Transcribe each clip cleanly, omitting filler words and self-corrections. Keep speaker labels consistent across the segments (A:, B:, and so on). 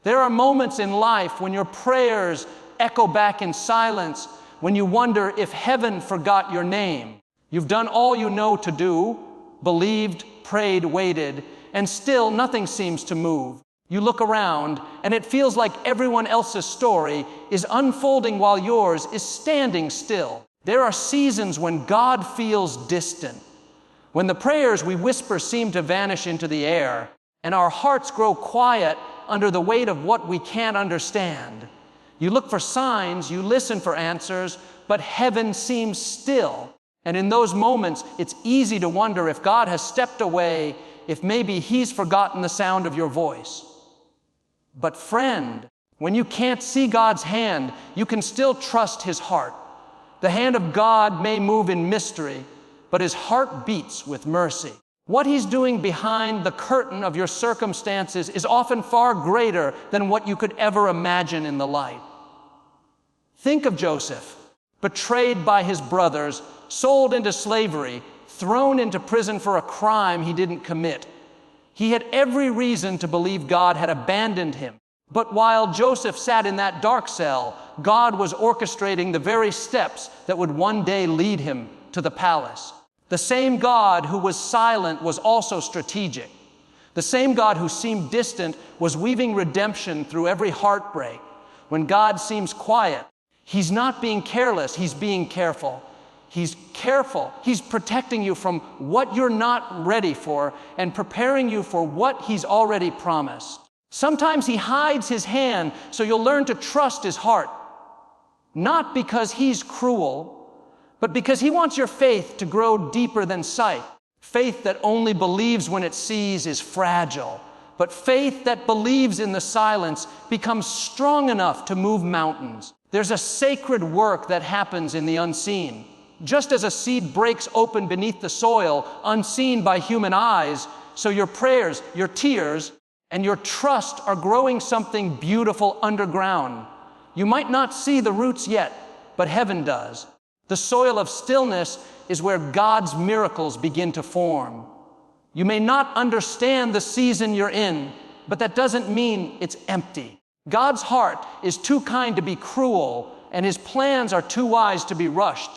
A: There are moments in life when your prayers echo back in silence, when you wonder if heaven forgot your name. You've done all you know to do, believed, prayed, waited, and still nothing seems to move. You look around, and it feels like everyone else's story is unfolding while yours is standing still. There are seasons when God feels distant, when the prayers we whisper seem to vanish into the air, and our hearts grow quiet under the weight of what we can't understand. You look for signs, you listen for answers, but heaven seems still. And in those moments, it's easy to wonder if God has stepped away, if maybe He's forgotten the sound of your voice. But friend, when you can't see God's hand, you can still trust His heart. The hand of God may move in mystery, but His heart beats with mercy. What He's doing behind the curtain of your circumstances is often far greater than what you could ever imagine in the light. Think of Joseph, betrayed by his brothers, sold into slavery, thrown into prison for a crime he didn't commit. He had every reason to believe God had abandoned him. But while Joseph sat in that dark cell, God was orchestrating the very steps that would one day lead him to the palace. The same God who was silent was also strategic. The same God who seemed distant was weaving redemption through every heartbreak. When God seems quiet, He's not being careless, He's being careful. He's careful. He's protecting you from what you're not ready for and preparing you for what He's already promised. Sometimes He hides His hand so you'll learn to trust His heart. Not because He's cruel, but because He wants your faith to grow deeper than sight. Faith that only believes when it sees is fragile, but faith that believes in the silence becomes strong enough to move mountains. There's a sacred work that happens in the unseen. Just as a seed breaks open beneath the soil, unseen by human eyes, so your prayers, your tears, and your trust are growing something beautiful underground. You might not see the roots yet, but heaven does. The soil of stillness is where God's miracles begin to form. You may not understand the season you're in, but that doesn't mean it's empty. God's heart is too kind to be cruel, and His plans are too wise to be rushed.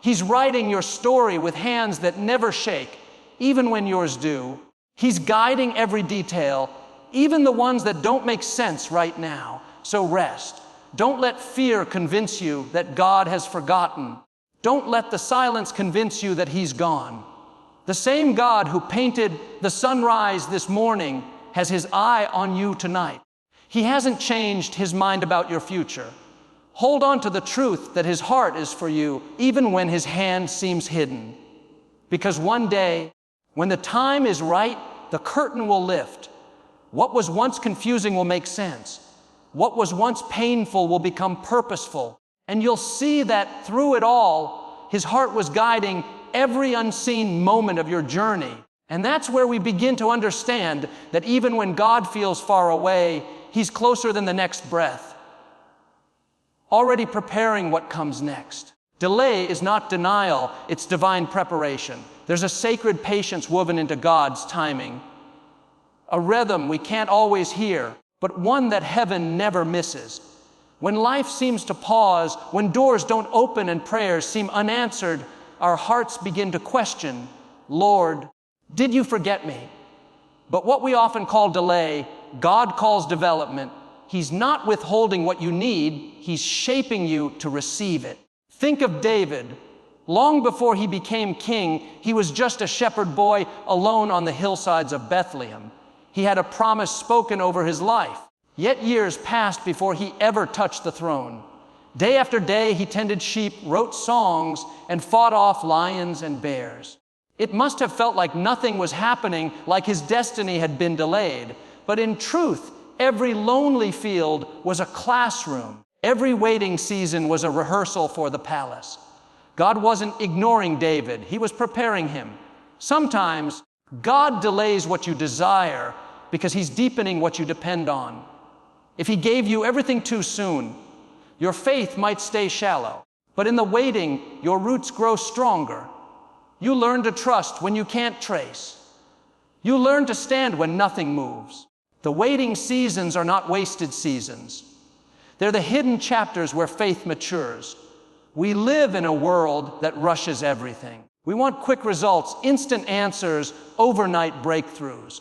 A: He's writing your story with hands that never shake, even when yours do. He's guiding every detail, even the ones that don't make sense right now. So rest. Don't let fear convince you that God has forgotten. Don't let the silence convince you that He's gone. The same God who painted the sunrise this morning has His eye on you tonight. He hasn't changed His mind about your future. Hold on to the truth that His heart is for you, even when His hand seems hidden. Because one day, when the time is right, the curtain will lift. What was once confusing will make sense. What was once painful will become purposeful. And you'll see that through it all, His heart was guiding every unseen moment of your journey. And that's where we begin to understand that even when God feels far away, He's closer than the next breath, already preparing what comes next. Delay is not denial, it's divine preparation. There's a sacred patience woven into God's timing. A rhythm we can't always hear, but one that heaven never misses. When life seems to pause, when doors don't open and prayers seem unanswered, our hearts begin to question, Lord, did you forget me? But what we often call delay, God calls development. He's not withholding what you need, He's shaping you to receive it. Think of David. Long before he became king, he was just a shepherd boy alone on the hillsides of Bethlehem. He had a promise spoken over his life. Yet years passed before he ever touched the throne. Day after day, he tended sheep, wrote songs, and fought off lions and bears. It must have felt like nothing was happening, like his destiny had been delayed. But in truth, every lonely field was a classroom. Every waiting season was a rehearsal for the palace. God wasn't ignoring David. He was preparing him. Sometimes God delays what you desire because He's deepening what you depend on. If He gave you everything too soon, your faith might stay shallow. But in the waiting, your roots grow stronger. You learn to trust when you can't trace. You learn to stand when nothing moves. The waiting seasons are not wasted seasons. They're the hidden chapters where faith matures. We live in a world that rushes everything. We want quick results, instant answers, overnight breakthroughs.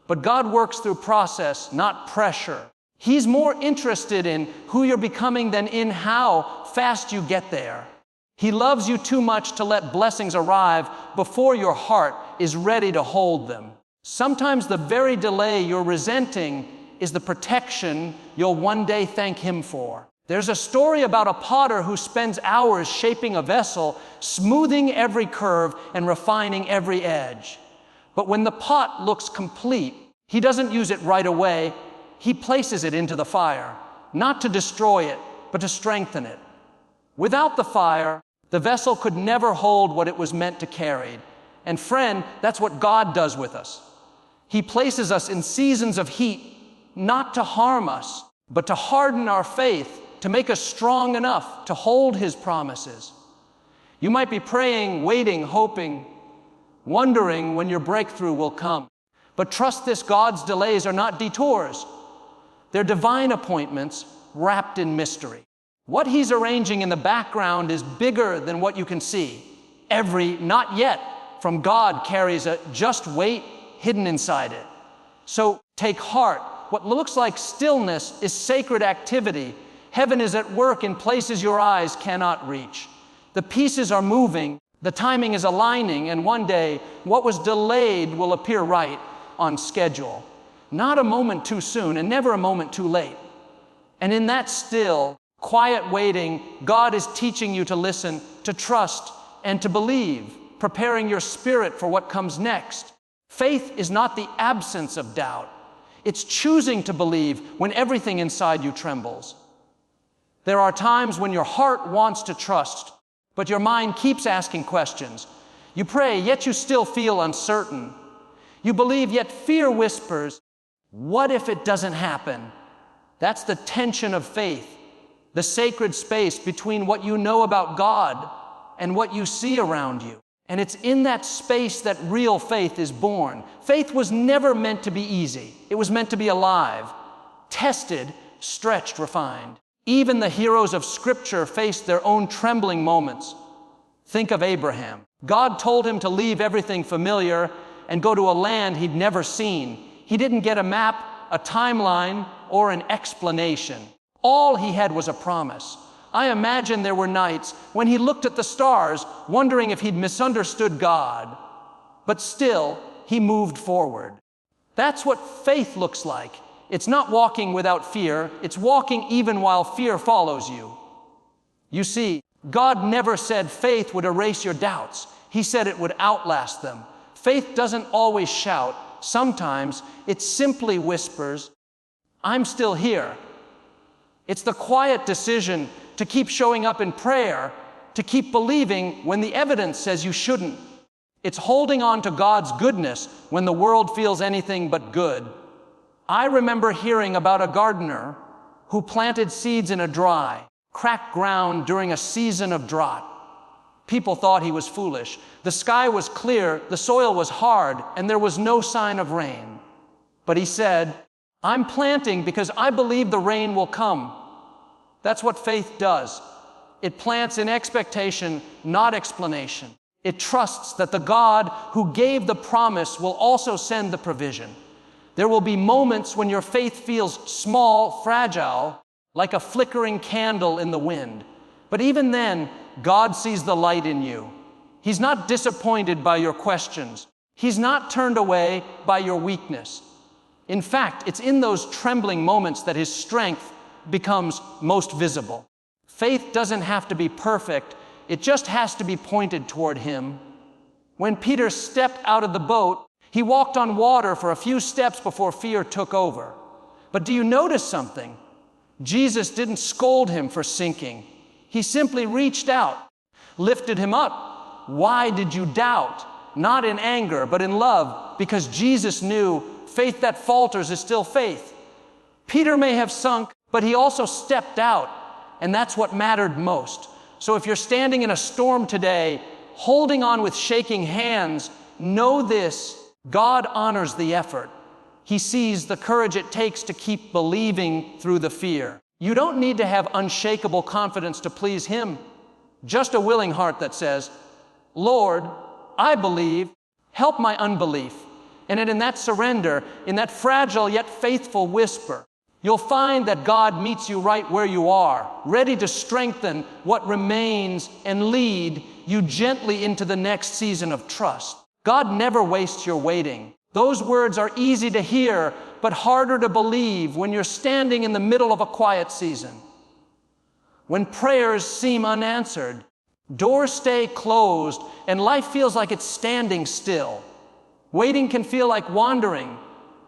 A: But God works through process, not pressure. He's more interested in who you're becoming than in how fast you get there. He loves you too much to let blessings arrive before your heart is ready to hold them. Sometimes the very delay you're resenting is the protection you'll one day thank Him for. There's a story about a potter who spends hours shaping a vessel, smoothing every curve and refining every edge. But when the pot looks complete, he doesn't use it right away. He places it into the fire, not to destroy it, but to strengthen it. Without the fire, the vessel could never hold what it was meant to carry. And friend, that's what God does with us. He places us in seasons of heat, not to harm us, but to harden our faith, to make us strong enough to hold His promises. You might be praying, waiting, hoping, wondering when your breakthrough will come. But trust this, God's delays are not detours. They're divine appointments wrapped in mystery. What He's arranging in the background is bigger than what you can see. Every "not yet" from God carries a "just wait" hidden inside it. So take heart. What looks like stillness is sacred activity. Heaven is at work in places your eyes cannot reach. The pieces are moving, the timing is aligning, and one day what was delayed will appear right on schedule. Not a moment too soon and never a moment too late. And in that still, quiet waiting, God is teaching you to listen, to trust, and to believe, preparing your spirit for what comes next. Faith is not the absence of doubt. It's choosing to believe when everything inside you trembles. There are times when your heart wants to trust, but your mind keeps asking questions. You pray, yet you still feel uncertain. You believe, yet fear whispers, what if it doesn't happen? That's the tension of faith, the sacred space between what you know about God and what you see around you. And it's in that space that real faith is born. Faith was never meant to be easy. It was meant to be alive, tested, stretched, refined. Even the heroes of Scripture faced their own trembling moments. Think of Abraham. God told him to leave everything familiar and go to a land he'd never seen. He didn't get a map, a timeline, or an explanation. All he had was a promise. I imagine there were nights when he looked at the stars, wondering if he'd misunderstood God. But still, he moved forward. That's what faith looks like. It's not walking without fear. It's walking even while fear follows you. You see, God never said faith would erase your doubts. He said it would outlast them. Faith doesn't always shout. Sometimes it simply whispers, I'm still here. It's the quiet decision to keep showing up in prayer, to keep believing when the evidence says you shouldn't. It's holding on to God's goodness when the world feels anything but good. I remember hearing about a gardener who planted seeds in a dry, cracked ground during a season of drought. People thought he was foolish. The sky was clear, the soil was hard, and there was no sign of rain. But he said, I'm planting because I believe the rain will come. That's what faith does. It plants in expectation, not explanation. It trusts that the God who gave the promise will also send the provision. There will be moments when your faith feels small, fragile, like a flickering candle in the wind. But even then, God sees the light in you. He's not disappointed by your questions. He's not turned away by your weakness. In fact, it's in those trembling moments that His strength becomes most visible. Faith doesn't have to be perfect. It just has to be pointed toward Him. When Peter stepped out of the boat, he walked on water for a few steps before fear took over. But do you notice something? Jesus didn't scold him for sinking. He simply reached out, lifted him up. Why did you doubt? Not in anger, but in love, because Jesus knew faith that falters is still faith. Peter may have sunk, but he also stepped out, and that's what mattered most. So if you're standing in a storm today, holding on with shaking hands, know this: God honors the effort. He sees the courage it takes to keep believing through the fear. You don't need to have unshakable confidence to please Him. Just a willing heart that says, Lord, I believe, help my unbelief. And in that surrender, in that fragile yet faithful whisper, you'll find that God meets you right where you are, ready to strengthen what remains and lead you gently into the next season of trust. God never wastes your waiting. Those words are easy to hear, but harder to believe when you're standing in the middle of a quiet season. When prayers seem unanswered, doors stay closed, and life feels like it's standing still. Waiting can feel like wandering.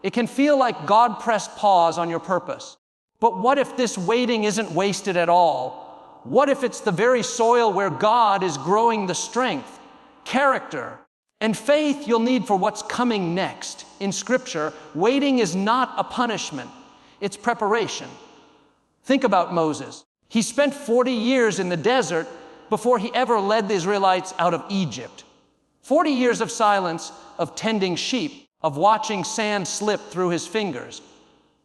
A: It can feel like God pressed pause on your purpose. But what if this waiting isn't wasted at all? What if it's the very soil where God is growing the strength, character, and faith you'll need for what's coming next? In Scripture, waiting is not a punishment. It's preparation. Think about Moses. He spent 40 years in the desert before he ever led the Israelites out of Egypt. 40 years of silence, of tending sheep, of watching sand slip through his fingers.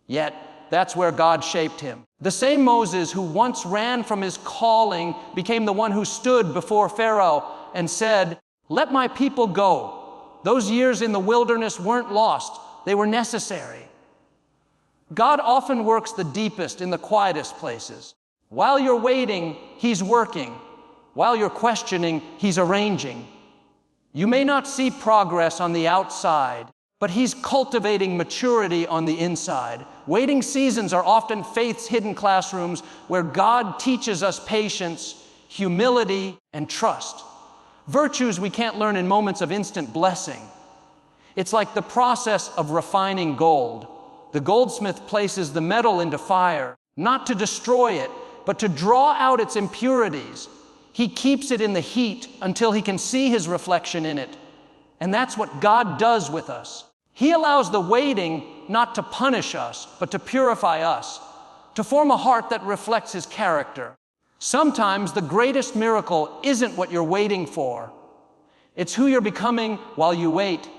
A: Yet, that's where God shaped him. The same Moses who once ran from his calling became the one who stood before Pharaoh and said, "Let my people go." Those years in the wilderness weren't lost. They were necessary. God often works the deepest in the quietest places. While you're waiting, He's working. While you're questioning, He's arranging. You may not see progress on the outside, but He's cultivating maturity on the inside. Waiting seasons are often faith's hidden classrooms where God teaches us patience, humility, and trust. Virtues we can't learn in moments of instant blessing. It's like the process of refining gold. The goldsmith places the metal into fire, not to destroy it, but to draw out its impurities. He keeps it in the heat until he can see his reflection in it. And that's what God does with us. He allows the waiting not to punish us, but to purify us, to form a heart that reflects His character. Sometimes the greatest miracle isn't what you're waiting for. It's who you're becoming while you wait.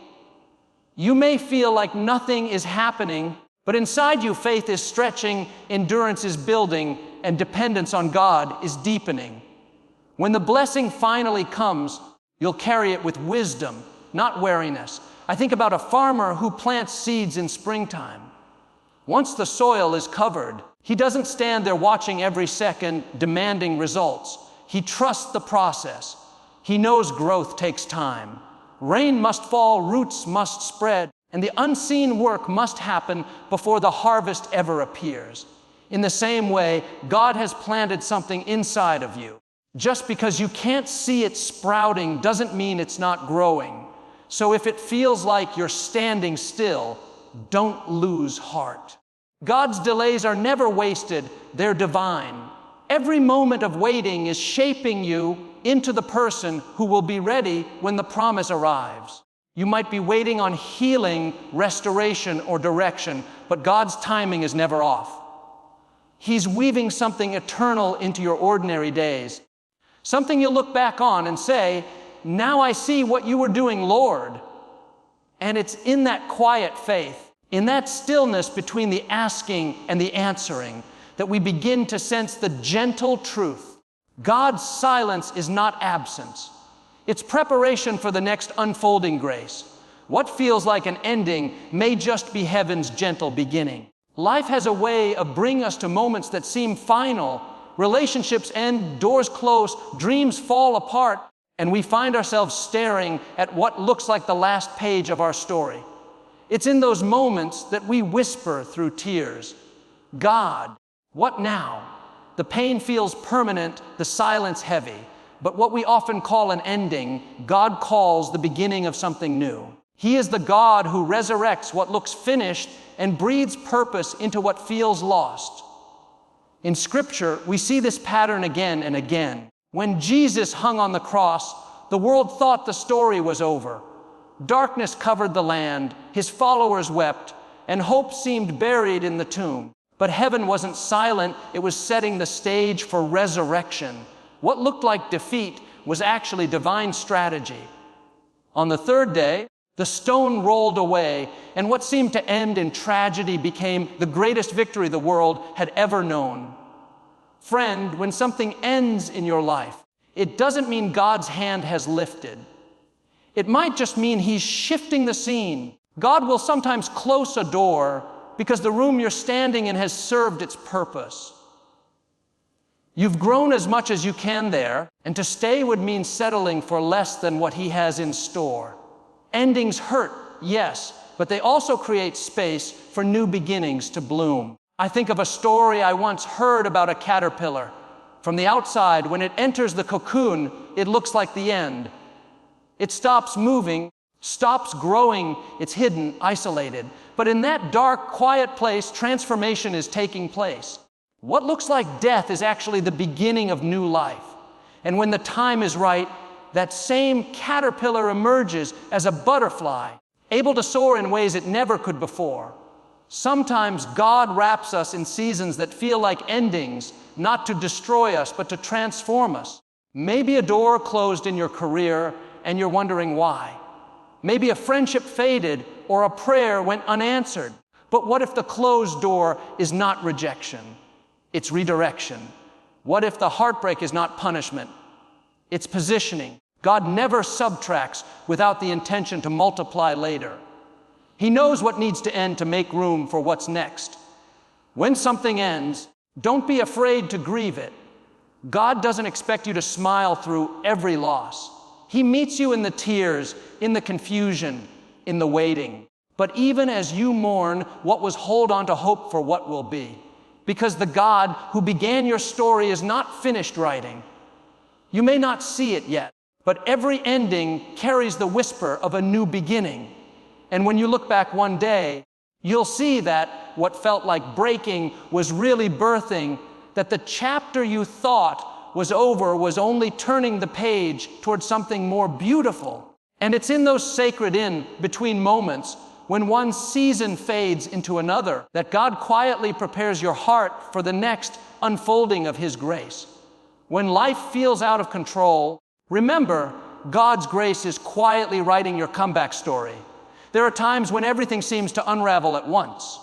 A: You may feel like nothing is happening, but inside you, faith is stretching, endurance is building, and dependence on God is deepening. When the blessing finally comes, you'll carry it with wisdom, not wariness. I think about a farmer who plants seeds in springtime. Once the soil is covered, he doesn't stand there watching every second, demanding results. He trusts the process. He knows growth takes time. Rain must fall, roots must spread, and the unseen work must happen before the harvest ever appears. In the same way, God has planted something inside of you. Just because you can't see it sprouting doesn't mean it's not growing. So if it feels like you're standing still, don't lose heart. God's delays are never wasted, they're divine. Every moment of waiting is shaping you into the person who will be ready when the promise arrives. You might be waiting on healing, restoration, or direction, but God's timing is never off. He's weaving something eternal into your ordinary days. Something you'll look back on and say, "Now I see what you were doing, Lord." And it's in that quiet faith, in that stillness between the asking and the answering, that we begin to sense the gentle truth. God's silence is not absence. It's preparation for the next unfolding grace. What feels like an ending may just be heaven's gentle beginning. Life has a way of bringing us to moments that seem final. Relationships end, doors close, dreams fall apart, and we find ourselves staring at what looks like the last page of our story. It's in those moments that we whisper through tears, "God, what now?" The pain feels permanent, the silence heavy. But what we often call an ending, God calls the beginning of something new. He is the God who resurrects what looks finished and breathes purpose into what feels lost. In Scripture, we see this pattern again and again. When Jesus hung on the cross, the world thought the story was over. Darkness covered the land, His followers wept, and hope seemed buried in the tomb. But heaven wasn't silent, it was setting the stage for resurrection. What looked like defeat was actually divine strategy. On the third day, The stone rolled away, and what seemed to end in tragedy became the greatest victory the world had ever known. Friend, when something ends in your life, it doesn't mean God's hand has lifted. It might just mean He's shifting the scene. God will sometimes close a door because the room you're standing in has served its purpose. You've grown as much as you can there, and to stay would mean settling for less than what He has in store. Endings hurt, yes, but they also create space for new beginnings to bloom. I think of a story I once heard about a caterpillar. From the outside, when it enters the cocoon, it looks like the end. It stops moving, stops growing, it's hidden, isolated. But in that dark, quiet place, transformation is taking place. What looks like death is actually the beginning of new life. And when the time is right, that same caterpillar emerges as a butterfly, able to soar in ways it never could before. Sometimes God wraps us in seasons that feel like endings, not to destroy us, but to transform us. Maybe a door closed in your career and you're wondering why. Maybe a friendship faded or a prayer went unanswered. But what if the closed door is not rejection? It's redirection. What if the heartbreak is not punishment? It's positioning. God never subtracts without the intention to multiply later. He knows what needs to end to make room for what's next. When something ends, don't be afraid to grieve it. God doesn't expect you to smile through every loss. He meets you in the tears, in the confusion, in the waiting. But even as you mourn, what was, hold on to hope for what will be. Because the God who began your story is not finished writing. You may not see it yet, but every ending carries the whisper of a new beginning. And when you look back one day, you'll see that what felt like breaking was really birthing, that the chapter you thought was over was only turning the page towards something more beautiful. And it's in those sacred in-between moments when one season fades into another that God quietly prepares your heart for the next unfolding of His grace. When life feels out of control, remember, God's grace is quietly writing your comeback story. There are times when everything seems to unravel at once.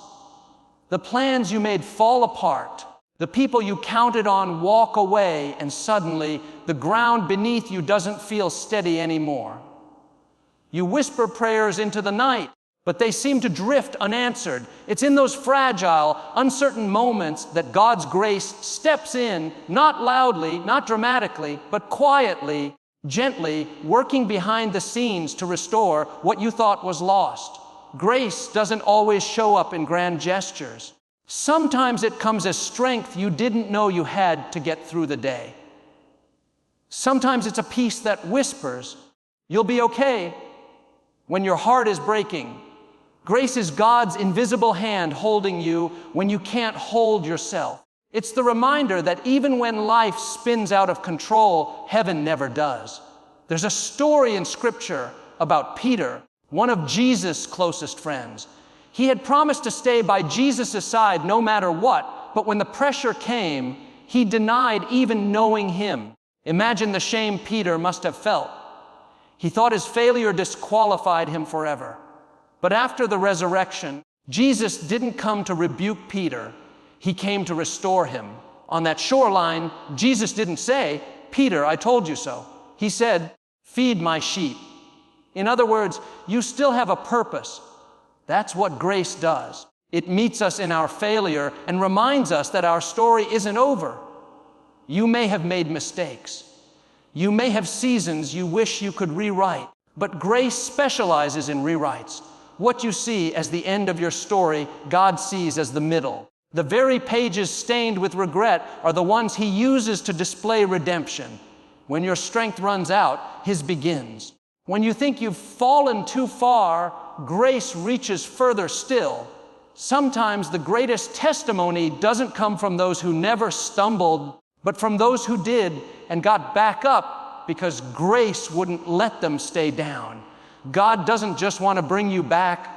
A: The plans you made fall apart. The people you counted on walk away, and suddenly the ground beneath you doesn't feel steady anymore. You whisper prayers into the night, but they seem to drift unanswered. It's in those fragile, uncertain moments that God's grace steps in, not loudly, not dramatically, but quietly, gently, working behind the scenes to restore what you thought was lost. Grace doesn't always show up in grand gestures. Sometimes it comes as strength you didn't know you had to get through the day. Sometimes it's a peace that whispers, "You'll be okay," when your heart is breaking. Grace is God's invisible hand holding you when you can't hold yourself. It's the reminder that even when life spins out of control, heaven never does. There's a story in Scripture about Peter, one of Jesus' closest friends. He had promised to stay by Jesus' side no matter what, but when the pressure came, he denied even knowing Him. Imagine the shame Peter must have felt. He thought his failure disqualified him forever. But after the resurrection, Jesus didn't come to rebuke Peter. He came to restore him. On that shoreline, Jesus didn't say, "Peter, I told you so." He said, "Feed my sheep." In other words, you still have a purpose. That's what grace does. It meets us in our failure and reminds us that our story isn't over. You may have made mistakes. You may have seasons you wish you could rewrite, but grace specializes in rewrites. What you see as the end of your story, God sees as the middle. The very pages stained with regret are the ones He uses to display redemption. When your strength runs out, His begins. When you think you've fallen too far, grace reaches further still. Sometimes the greatest testimony doesn't come from those who never stumbled, but from those who did and got back up because grace wouldn't let them stay down. God doesn't just want to bring you back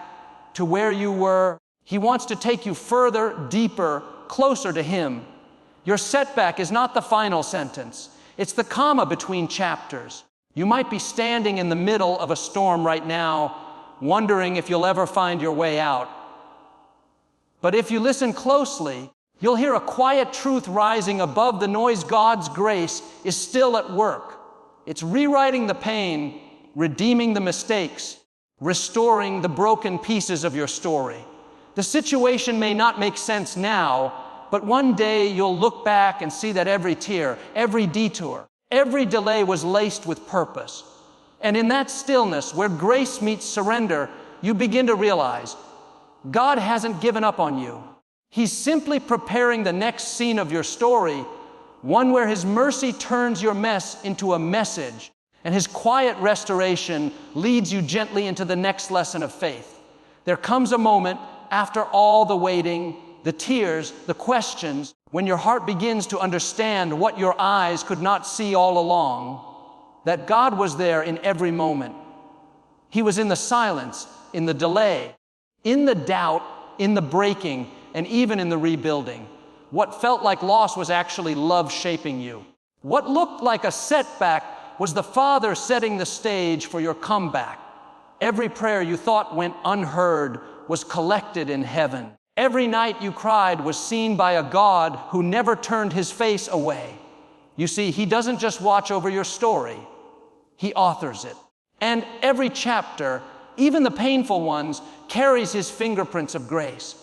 A: to where you were. He wants to take you further, deeper, closer to Him. Your setback is not the final sentence. It's the comma between chapters. You might be standing in the middle of a storm right now, wondering if you'll ever find your way out. But if you listen closely, you'll hear a quiet truth rising above the noise. God's grace is still at work. It's rewriting the pain, redeeming the mistakes, restoring the broken pieces of your story. The situation may not make sense now, but one day you'll look back and see that every tear, every detour, every delay was laced with purpose. And in that stillness, where grace meets surrender, you begin to realize God hasn't given up on you. He's simply preparing the next scene of your story, one where His mercy turns your mess into a message, and His quiet restoration leads you gently into the next lesson of faith. There comes a moment after all the waiting, the tears, the questions, when your heart begins to understand what your eyes could not see all along, that God was there in every moment. He was in the silence, in the delay, in the doubt, in the breaking, and even in the rebuilding. What felt like loss was actually love shaping you. What looked like a setback was the Father setting the stage for your comeback. Every prayer you thought went unheard was collected in heaven. Every night you cried was seen by a God who never turned His face away. You see, He doesn't just watch over your story, He authors it. And every chapter, even the painful ones, carries His fingerprints of grace.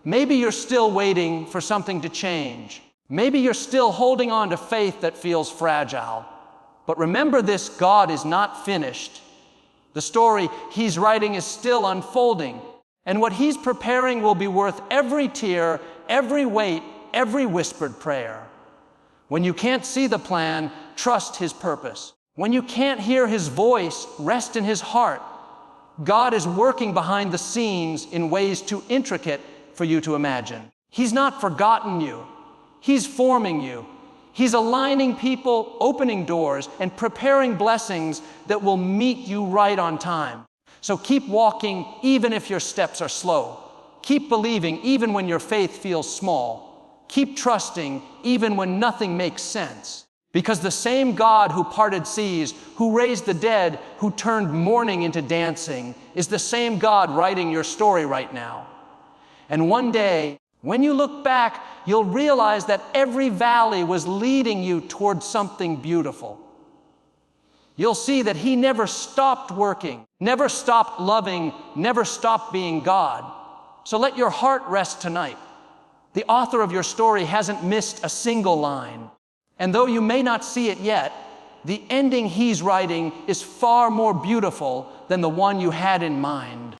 A: Maybe you're still waiting for something to change. Maybe you're still holding on to faith that feels fragile. But remember this, God is not finished. The story He's writing is still unfolding. And what He's preparing will be worth every tear, every wait, every whispered prayer. When you can't see the plan, trust His purpose. When you can't hear His voice, rest in His heart. God is working behind the scenes in ways too intricate for you to imagine. He's not forgotten you. He's forming you. He's aligning people, opening doors, and preparing blessings that will meet you right on time. So keep walking even if your steps are slow. Keep believing even when your faith feels small. Keep trusting even when nothing makes sense. Because the same God who parted seas, who raised the dead, who turned mourning into dancing, is the same God writing your story right now. And one day, when you look back, you'll realize that every valley was leading you toward something beautiful. You'll see that He never stopped working, never stopped loving, never stopped being God. So let your heart rest tonight. The author of your story hasn't missed a single line. And though you may not see it yet, the ending He's writing is far more beautiful than the one you had in mind.